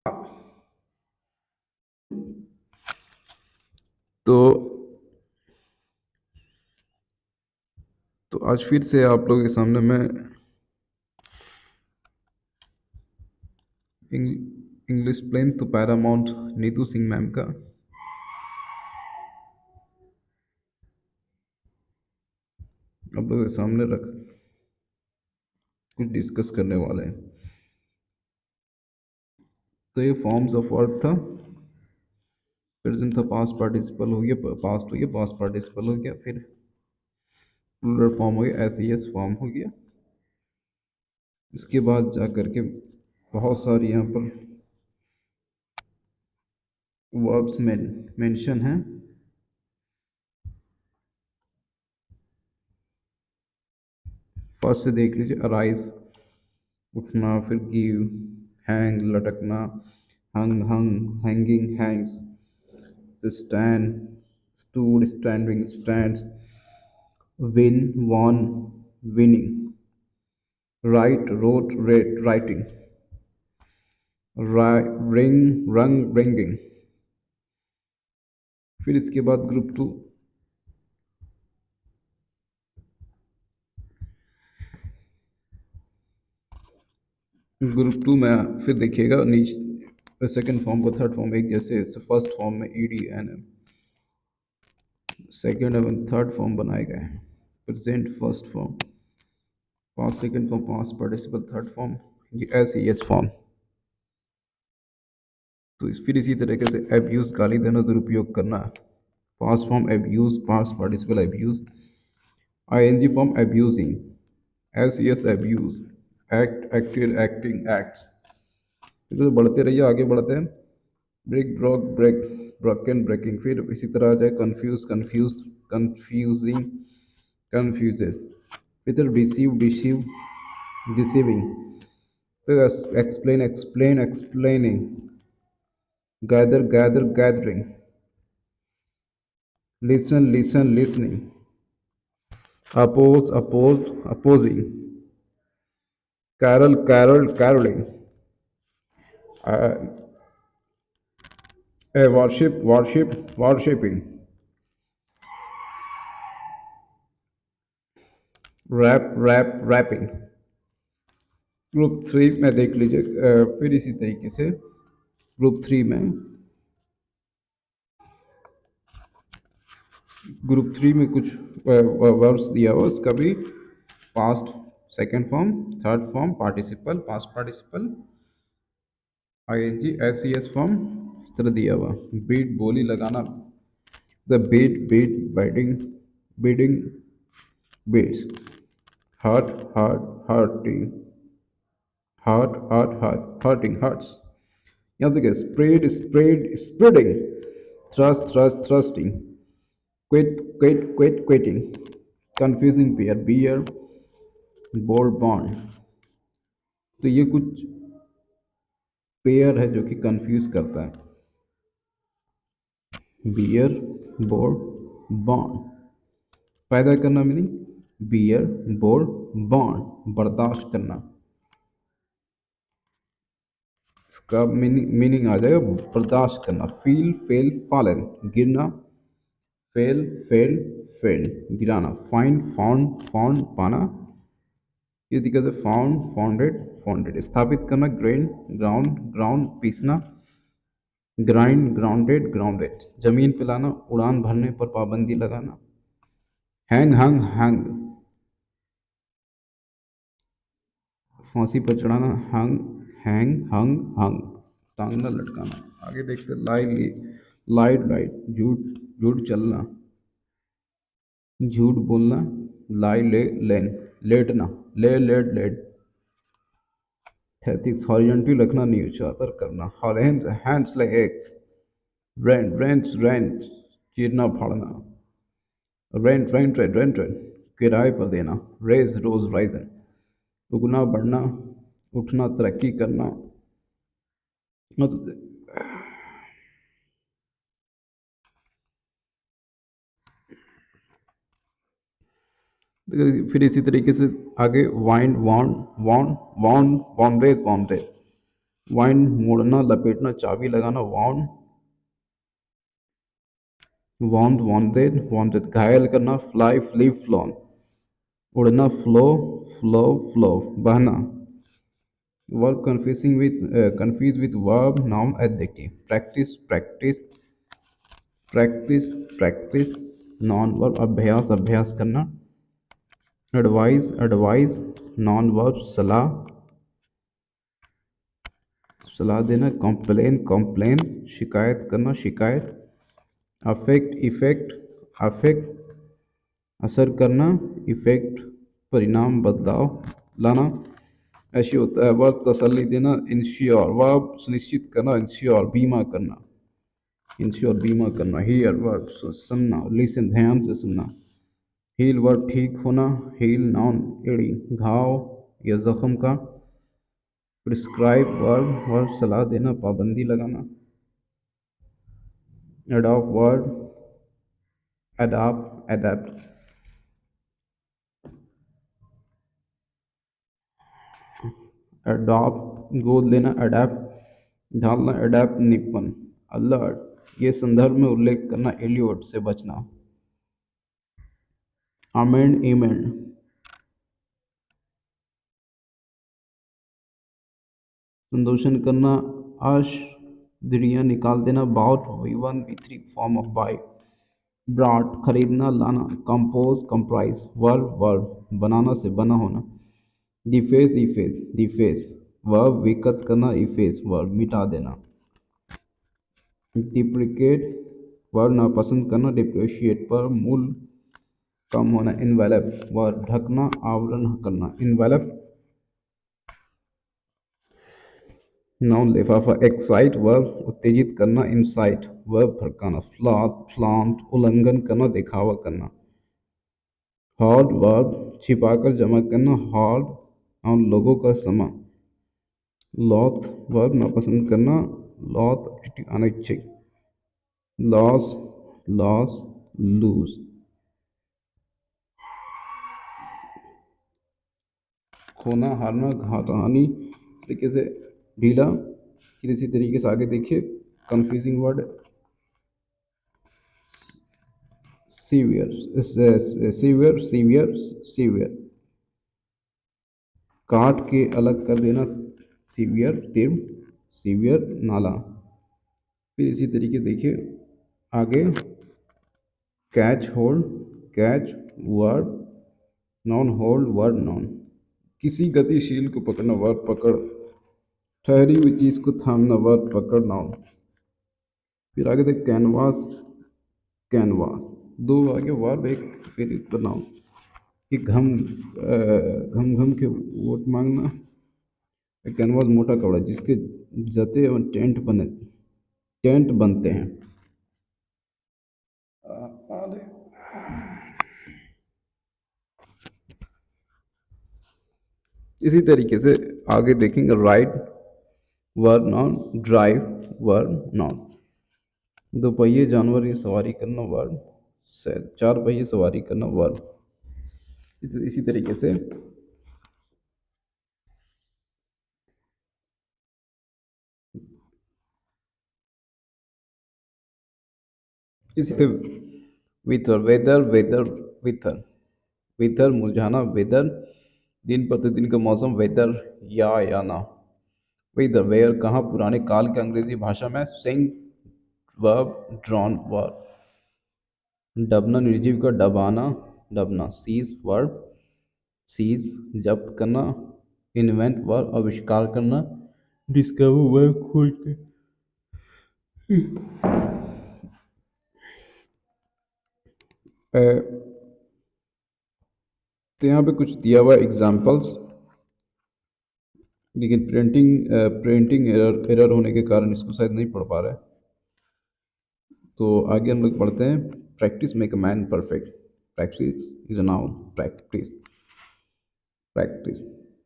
तो आज फिर से आप लोगों के सामने मैं इंग्लिश प्लेन तो पैरामाउंट नीतू सिंह मैम का आप लोगों के सामने रख कुछ डिस्कस करने वाले हैं। तो ये फॉर्म्स ऑफ वर्ब था, प्रेजेंट था, पास्ट पार्टिसिपल हो गया, पास्ट हो गया, पास्ट पार्टिसिपल हो गया, फिर प्लूरल फॉर्म हो गया, एस फॉर्म हो गया। इसके बाद जा करके बहुत सारी यहाँ पर वर्ब्स मेंशन हैं। फर्स्ट से देख लीजिए, अराइज उठना, फिर गिव, हैंग लटकना, hung hung hanging hangs, stand stood standing stands, win won winning, write wrote written writing, ring rang ringing. फिर इसके बाद ग्रुप टू, में फिर देखिएगा नीचे सेकंड फॉर्म को थर्ड फॉर्म एक जैसे, फर्स्ट फॉर्म में E D N M, second एवं थर्ड फॉर्म बनाए गए हैं। Present first form, past second form, past participle third form, ये एस ई एस फॉर्म। तो फिर इसी तरीके से एब्यूज गाली देना, दुरुपयोग करना, past form abuse, past participle abuse, I N G form abusing, S E S abuse, act acted acting acts. तो बढ़ते रहिए, आगे बढ़ते हैं। Break broke break, broken breaking, फिर इसी तरह आ जाए कंफ्यूज कंफ्यूज, कंफ्यूजिंग confuses, फिर रिसीव डिसीव, डिसीविंग, फिर explain explain explaining, gather gather gathering, listen listen listening, oppose oppose opposing, carol carol carolling, worship worship worshipping, wrap wrap wrapping. Group three में देख लीजिए, फिर इसी तरीके से ग्रुप थ्री में कुछ वर्ब्स दिया हुआ, उसका भी past second form, third form, participle, past participle, I N G, S form, इस तरह दिया हुआ। बीट बोली लगाना, the beat beat biting beating beats, hurt hurt hurting, hurt hurting hurts. यहाँ देखिए, spread spread spreading, thrust thrust thrusting, quit quit quit quitting, confusing pair bear, board bond. तो ये कुछ पेयर है जो कि कंफ्यूज करता है। बियर बोर्ड बॉन्ड, पैदा करना मीनिंग बियर बोर्ड बॉन्ड, बर्दाश्त करना, इसका मीनिंग आ जाएगा बर्दाश्त करना। फील फेल फॉलन, गिरना, फेल फेल फेल, गिराना। फाइंड फाउंड फाउंड, पाना, इस तरीके से फाउंड फाउंडेड फाउंडेड। स्थापित करना, ग्रेन ग्राउंड ग्राउंड, पीसना, ग्राइंड ग्राउंडेड ग्राउंडेड। जमीन पे लाना, उड़ान भरने पर पाबंदी लगाना। हैंग हंग हैंग, फांसी पर चढ़ाना, हंग हैंग हंग हंग, टांगना लटकाना। आगे देखते, लाइट लाइट, झूठ झूठ चलना, झूठ बोलना, लाई ले लेन, लेटना, ले लेट लेट। एथिक्स, हॉरिजॉन्टल रखना, नीचातर करना, hands like X. Rent rents rent, चीरना फाड़ना, रेंट किराए पर देना। रेज रोज राइजन, उगना बढ़ना, उठना तरक्की करना। मतलब फिर इसी तरीके से आगे, वाइंड वांड वांड वांड वांडेड वांडेड, वाइंड मोड़ना, लपेटना, चाबी लगाना, वाउंड, वाउंड, वाउंडेड, वाउंडेड, घायल करना, फ्लाई, फ्ली, फ्लॉन, उड़ना, फ्लो, फ्लो, फ्लो, बहना, verb confuse with verb, noun, adjective, practice, practice, practice, practice, non verb, अभ्यास, अभ्यास करना, एडवाइस, एडवाइस, नॉन वर्ब, सलाह, सलाह देना, कंप्लेन, कंप्लेन, शिकायत करना, शिकायत, अफेक्ट, इफेक्ट, अफेक्ट, असर करना, इफेक्ट, परिणाम, बदलाव लाना, ऐसे होता है। वर्ब तसल्ली देना, इंश्योर, वर्ब सुनिश्चित करना, इंश्योर, बीमा करना, इंश्योर, बीमा करना, हियर, वर्ब सुनना, लिसन, ध्यान से सुनना, हील, वर्ब ठीक होना, हील, नाउन, एड़ी, घाव या जख्म का, प्रिस्क्राइब, वर्ब, वर्ब सलाह देना, पाबंदी लगाना, adopt, verb adopt, adapt, adopt गोद लेना, अडेप्ट ढालना, अडेप्ट निपन, अलर्ट ये संदर्भ में उल्लेख करना, एलियोट से बचना, अमेंड, एमेंड, संदूषण करना, आश दृढ़ निकाल देना, bout, V1 V3 form of buy, brought खरीदना, लाना, कंपोज, कंप्राइज, वर्ब, वर्ब बनाना से बना होना, डिफेस, इफेस, डिफेस, वर्ब विकत करना, इफेस, वर्ब मिटा देना, डिप्रिकेट, वर्ब नापसंद करना, डिप्रिशिएट पर मूल कम होना, इन्वेलप, वर्ब ढकना, आवरण करना, इन्वेलप, नाउन लिफाफा, एक्साइट, वर्ब उत्तेजित करना, इंसाइट, वर्ब भड़काना, फ्लॉट, फ्लॉन्ट उल्लंघन करना, दिखावा करना, हॉर्ड, वर्ब छिपाकर जमा करना, हॉर्ड नाउन लोगों का समा, लॉथ, वर्ब नापसंद करना, लॉथ अनैच्छिक, लॉस, लॉस, लूज, खोना, हारना, घाटा, हानि, तरीके से ढीला, फिर इसी तरीके से आगे देखिए confusing word severe, severe, severe, severe, काट के अलग कर देना, सीवियर, तीव्र, सीवियर, नाला, फिर इसी तरीके देखिए आगे catch, hold, catch, word non, hold, word non, किसी गतिशील को पकड़ना, वर्ड पकड़, ठहरी हुई चीज को थामना, वर्ड पकड़, नाउन, फिर आगे देख कैनवास, कैनवास, दो आगे वर्ब, एक फिर एक नाउन, कि घम घम के वोट मांगना, कैनवास मोटा कपड़ा जिसके जते और टेंट बनते हैं। अरे इसी तरीके से आगे देखेंगे ride, verb noun, drive, verb noun, दो पहिए जानवर की सवारी करना, वर्ब, चार पहिए सवारी करना, वर्ब, इसी तरीके से इसी विथर, वेदर, वेदर, विथर, विथर मुरझाना, वेदर दिन प्रतिदिन का मौसम, वेदर या ना, वेदर वेयर कहाँ, पुराने काल के अंग्रेजी भाषा में, सिंग, वर्ब, ड्रॉन, वर्ब, डबना निर्जीव का, डबाना, डबना, सीज, वर्ब, सीज जब्त करना, इन्वेंट, वर्ब आविष्कार करना, डिस्कवर, वर्ब खोज के, अ, तो यहाँ पे कुछ दिया हुआ एग्जाम्पल्स, लेकिन प्रिंटिंग एरर होने के कारण इसको शायद नहीं पढ़ पा रहे, तो आगे हम लोग पढ़ते हैं, practice make a man perfect, practice is a noun, practice, practice.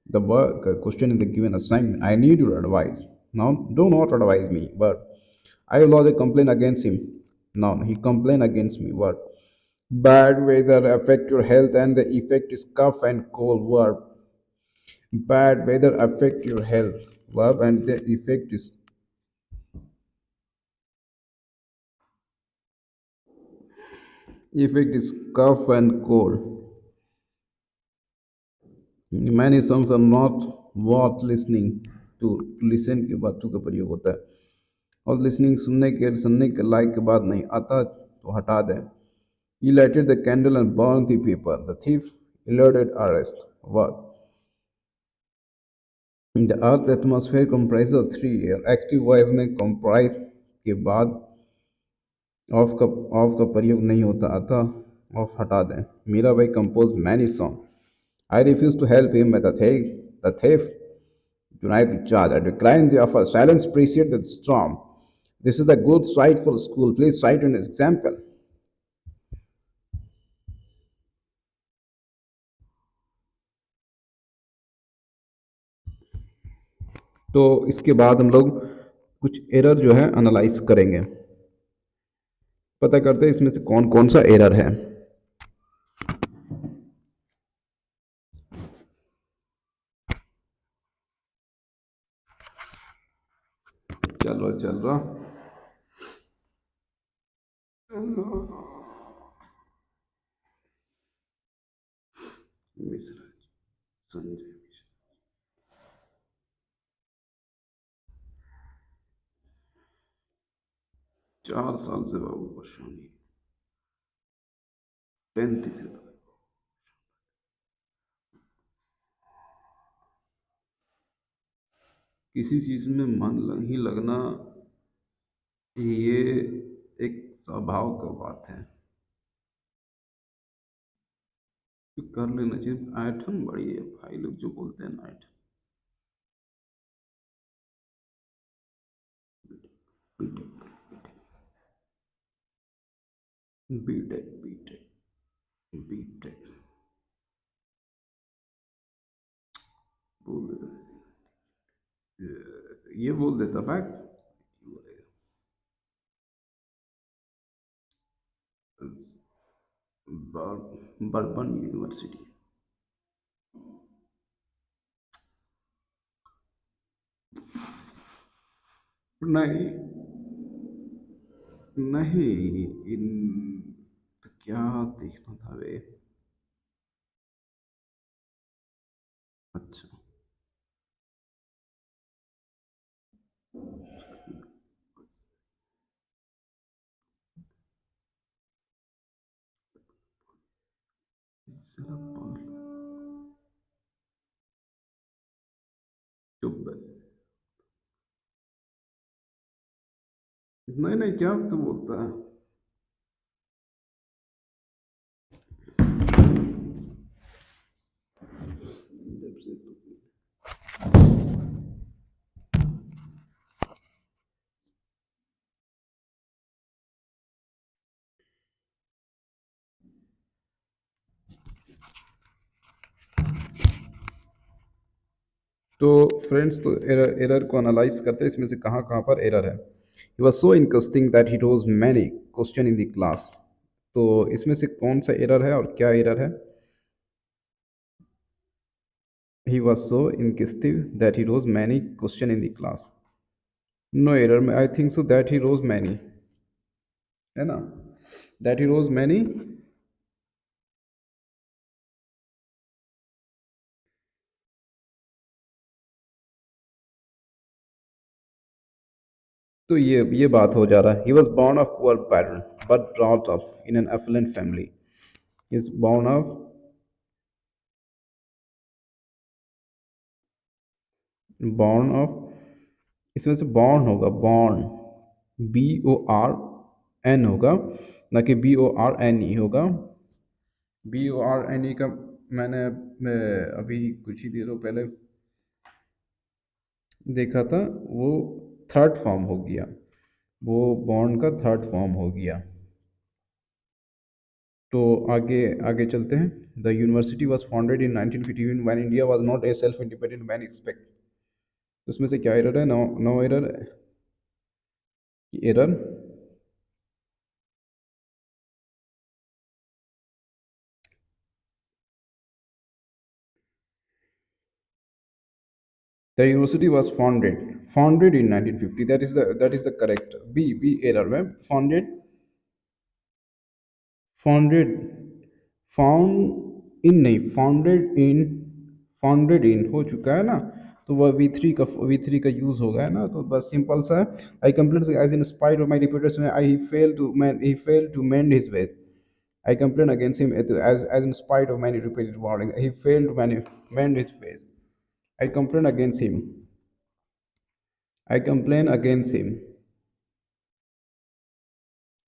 The work question in the given assignment. I need your advice. Now, do not advise me, but I will lodge a complaint against him. Now, he complained against me. What? Bad weather affect your health and the effect is cough and cold. Verb. Bad weather affect your health. verb and the effect is cough and cold. Many songs are not worth listening to. Listen के बाद to का प्रयोग होता है और listening सुनने के लायक के बाद नहीं आता तो हटा दें. He lighted the candle and burned the paper. The thief eluded arrest. What? The earth atmosphere comprises of three air. Active voice में comprise के बाद ऑफ का प्रयोग नहीं होता अतः ऑफ हटा दें. Mirabai compose many song. I refused to help him with the thief denied the charge. I declined the offer. Silence preceded the storm. This is a good site for school. Please cite an example. तो इसके बाद हम लोग कुछ error जो है analyse करेंगे. पता करते हैं इसमें से कौन कौन सा एरर है. चलो चल रहा. मिश्रा संजय 4 साल से बाबू परेशानी 10th से. किसी चीज में मन नहीं लगना ये एक स्वभाव का बात है. तो कर लेना चाहिए. आइटम बड़ी है भाई लोग जो बोलते हैं नाइट. बीटेक बीटेक बीटेक बोल देता. ये बोल देता फैक्ट. Bourbon university. नहीं नहीं इन तो क्या देखना था वे. अच्छा जरा चुप. नहीं नहीं क्या तो बोलता है. जब से तो फ्रेंड्स तो एरर को एनालाइज करते हैं इसमें से कहाँ कहाँ पर एरर है. He was so interesting that he rose many question in the class. तो इसमें से कौन सा एरर है और क्या एरर है. He was so interesting that he rose many question in the class. No error में I think so that he rose many है ना. That he rose many. तो ये बात हो जा रहा है. He was born of poor parent but brought up in an affluent family. Is born of born of इसमें से बॉर्न होगा. बॉर्न BORN होगा ना कि BORNE होगा. BORNE का मैंने अभी कुछ ही देर पहले देखा था. वो थर्ड फॉर्म हो गया. वो बॉर्न का थर्ड फॉर्म हो गया. तो आगे आगे चलते हैं. The university was founded in 1951 when India was not a self independent man expect. उसमें से क्या एरर है. No no error. Error The university was founded in 1950. That is the correct. B error में founded फाउंड इन नहीं founded in हो चुका है ना, तो वह वी थ्री का यूज हो गया है ना, तो बस सिंपल सा है। I complain as in spite of my repeaters में I fail to mend his ways. I complain against him as in spite of many repeated warnings he failed to mend his ways। I complain against him। I complain against him।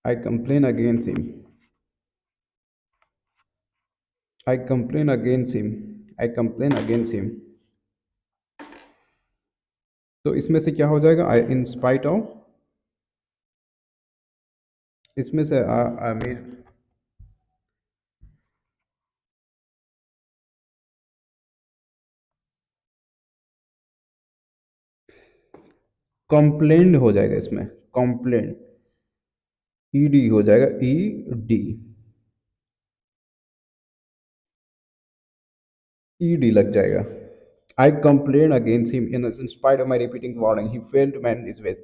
I complain against him। I complain against him। I complain against him। तो इसमें से क्या हो जाएगा? आई इन spite of, इसमें से I mean complained हो जाएगा, इसमें कंप्लेंट ईडी हो जाएगा, ई डी, ईडी लग जाएगा। I complain against him in spite of my repeating warning he failed to mend his ways.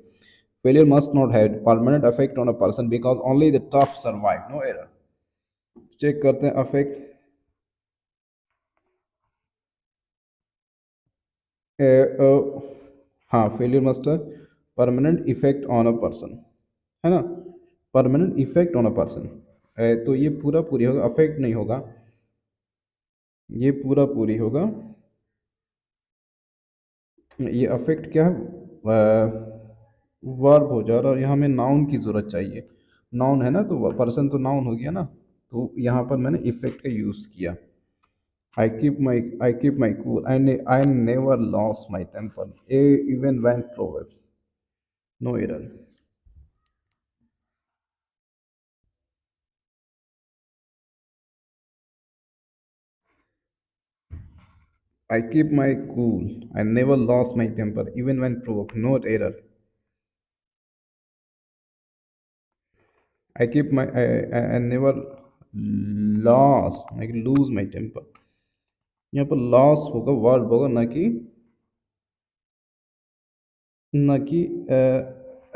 Failure must not have permanent effect on a person because only the tough survive। No error। Check करते हैं affect. हाँ, failure must permanent effect on a person, है ना, permanent effect on a person. तो ये पूरा पूरी होगा, अफेक्ट नहीं होगा, ये पूरा पूरी होगा। ये अफेक्ट क्या है? वर्ब हो जा रहा है, और यहाँ हमें नाउन की ज़रूरत चाहिए। नाउन है ना, तो पर्सन तो नाउन हो गया ना, तो यहाँ पर मैंने इफेक्ट का यूज़ किया। I keep my cool। I never lost my temper even when provoked। No error। I keep my cool। I never lost my temper even when provoked। No error। I never lost, like lose my temper। यहाँ पर loss होगा, verb होगा, ना कि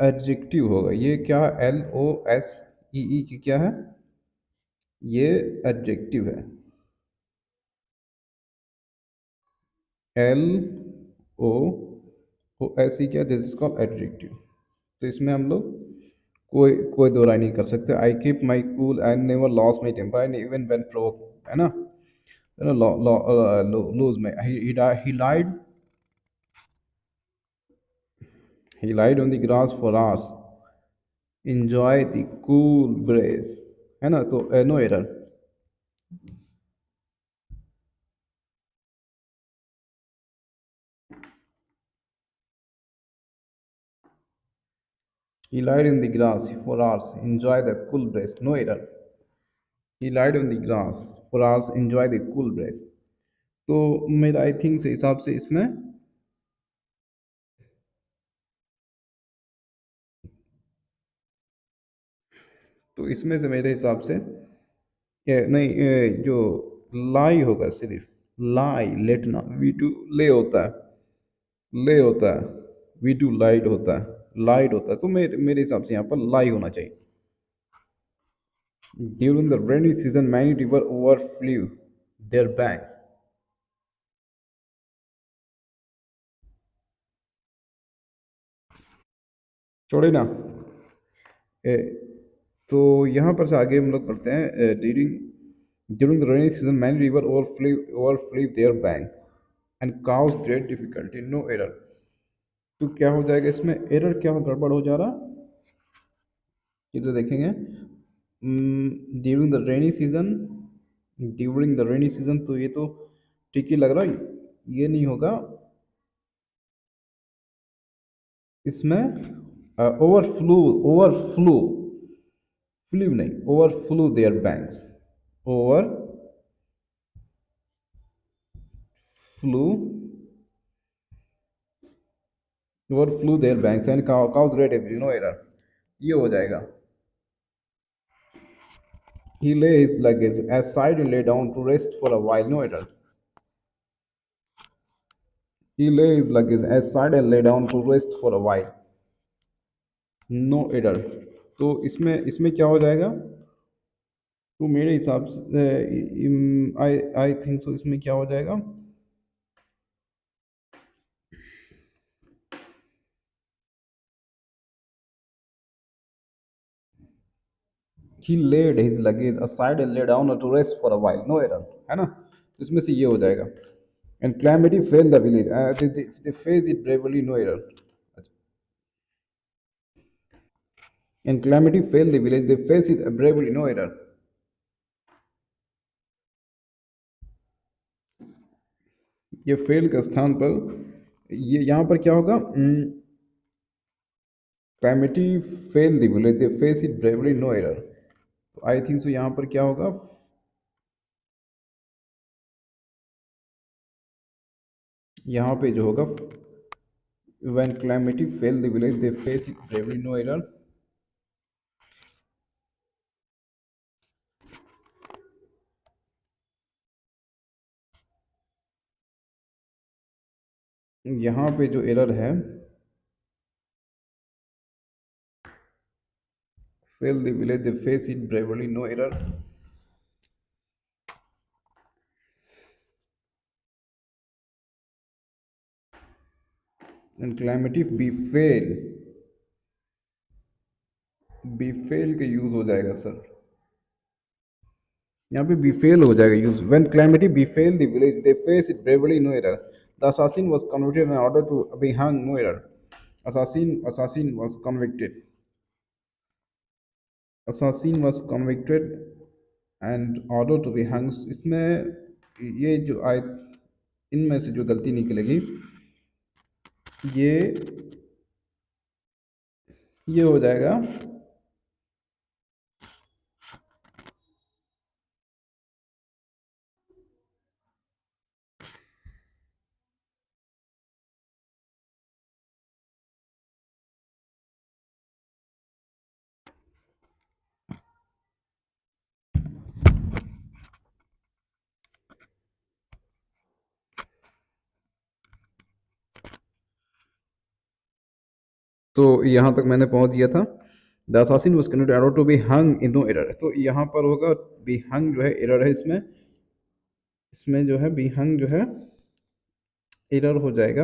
adjective होगा। ये क्या? LOSEE की क्या है? ये एडजेक्टिव है। LOSE क्या? This is called adjective. तो इसमें हम लोग कोई कोई दो राय नहीं कर सकते। I keep my cool and never loss my temper and even when provoke, है ना, लूज में he lied on the grass for hours, enjoy the cool breeze, है ना, तो no error. He lied in the grass for hours, enjoy the cool breeze। No error। He lied on the grass for hours, enjoy the cool breeze। तो मेरा I think से हिसाब से इसमें तो इसमें से मेरे हिसाब से नहीं, जो लाई होगा, सिर्फ लाई, लेटना, वी टू ले होता है, ले होता है, वी टू लाइट होता है, लाइट होता है, तो मेरे हिसाब से यहाँ पर लाई होना चाहिए। During the rainy season many river overflow their bank. छोड़े ना। ए, तो यहाँ पर से आगे हम लोग पढ़ते हैं during the rainy season many river overflow their bank and cause great difficulty. No error. तो क्या हो जाएगा इसमें? एरर क्या हो, गड़बड़ हो जा रहा, ये तो देखेंगे। During the rainy season, during the rainy season, तो ये तो ठीक ही लग रहा है, ये नहीं होगा इसमें। ओवरफ्लो, ओवरफ्लो, फ्लू नहीं, overflow their banks, overflow, overflow their banks and cause great every. No error, ये हो जाएगा। He lay his luggage aside and lay down to rest for a while। No error। He lay his luggage aside and lay down to rest for a while. No error. तो इसमें इसमें क्या हो जाएगा? तो मेरे हिसाब से आई आई थिंक सो इसमें क्या हो जाएगा? He laid his luggage aside and lay down to rest for a while, no error, है ना? तो इसमें से ये हो जाएगा। And calamity fell the village, they face it bravely, no error. And calamity fell the village, they face it bravely, no error. ये fell के स्थान पर ये यहाँ पर क्या होगा? Calamity fell the village, they face it bravely, no error. तो आई थिंक सो यहाँ पर क्या होगा? यहाँ पे जो होगा, when calamity fail the village they face it bravely, no error। यहाँ पे जो एरर है, fail the village they face it bravely, no error। and calamity befell का यूज हो जाएगा सर। यहाँ पे befell हो जाएगा use. when calamity befell the village they face it bravely, no error। the assassin was convicted in order to be hung, no error। assassin was convicted, assassin was convicted and order to be hung। इसमें ये जो आय इनमें से जो गलती निकलेगी, ये ये हो जाएगा। तो यहाँ तक मैंने पहुँच दिया था। The assassin was converted arrow to be hung in no error. तो यहाँ पर होगा बी हंग जो है एरर है इसमें। इसमें जो है बी हंग जो है एरर हो जाएगा।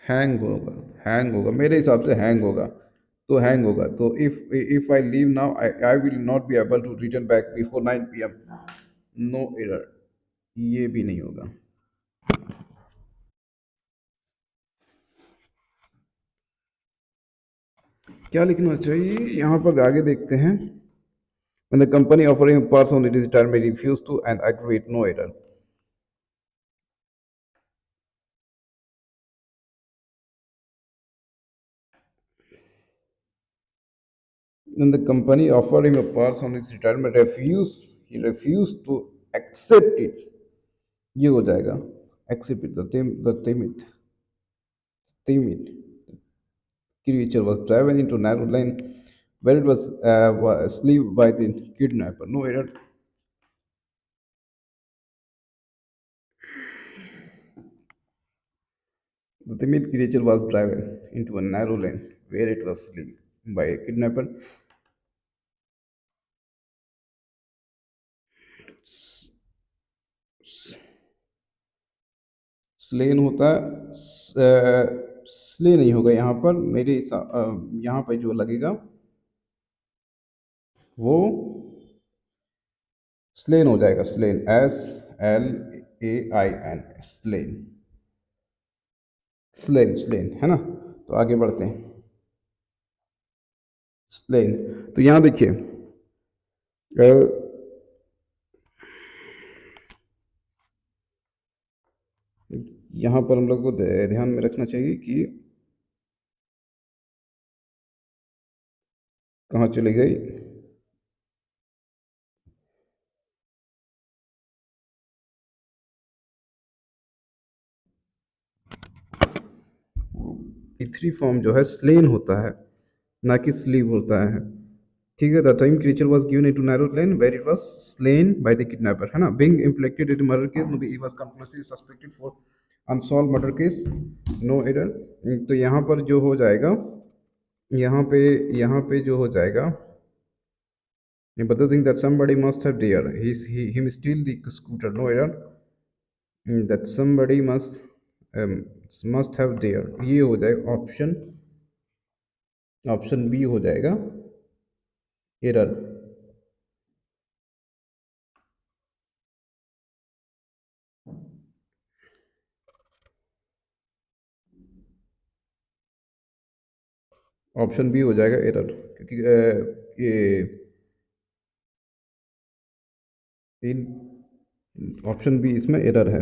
हैंग होगा, हैंग होगा मेरे हिसाब से, हैंग होगा। तो हैंग होगा तो if I leave now I will not be able to return back before 9 PM, no error. ये भी नहीं होगा। क्या लिखना चाहिए यहाँ पर? आगे देखते हैं। When the company offering a person it is term may refuse to and aggravate, no error। When the company offered him a purse on his retirement, he refused to accept it। ये हो जाएगा accept it, the timid creature was driven into narrow lane where it was sleeved by the kidnapper, no error। The timid creature was driven into a narrow lane where it was sleeved by a kidnapper। Slain होता है, slay नहीं होगा यहाँ पर मेरे यहाँ पर जो लगेगा वो स्लेन हो जाएगा। Slain, SLAIN, slain, slain, slain, है ना? तो आगे बढ़ते हैं। स्लेन। तो यहाँ देखिए, यहाँ पर हम लोग को ध्यान में रखना चाहिए कि कहाँ चली गई। थ्री फॉर्म जो है स्लेन होता है, ना कि स्लीव होता है। ठीक है, the time creature was given into narrow lane where it was slain by the kidnapper, है ना। Being implicated in murder case, no be he was completely suspected for unsolve murder case, no error. तो यहाँ पर जो हो जाएगा, यहाँ पे यहाँ पे जो हो जाएगा, but the thing that somebody must have dare him steal the scooter, no error। that somebody must have dare, ये हो जाएगा ऑप्शन, ऑप्शन बी हो जाएगा एरर। ऑप्शन बी हो जाएगा एरर, क्योंकि ये इन ऑप्शन बी इसमें एरर है।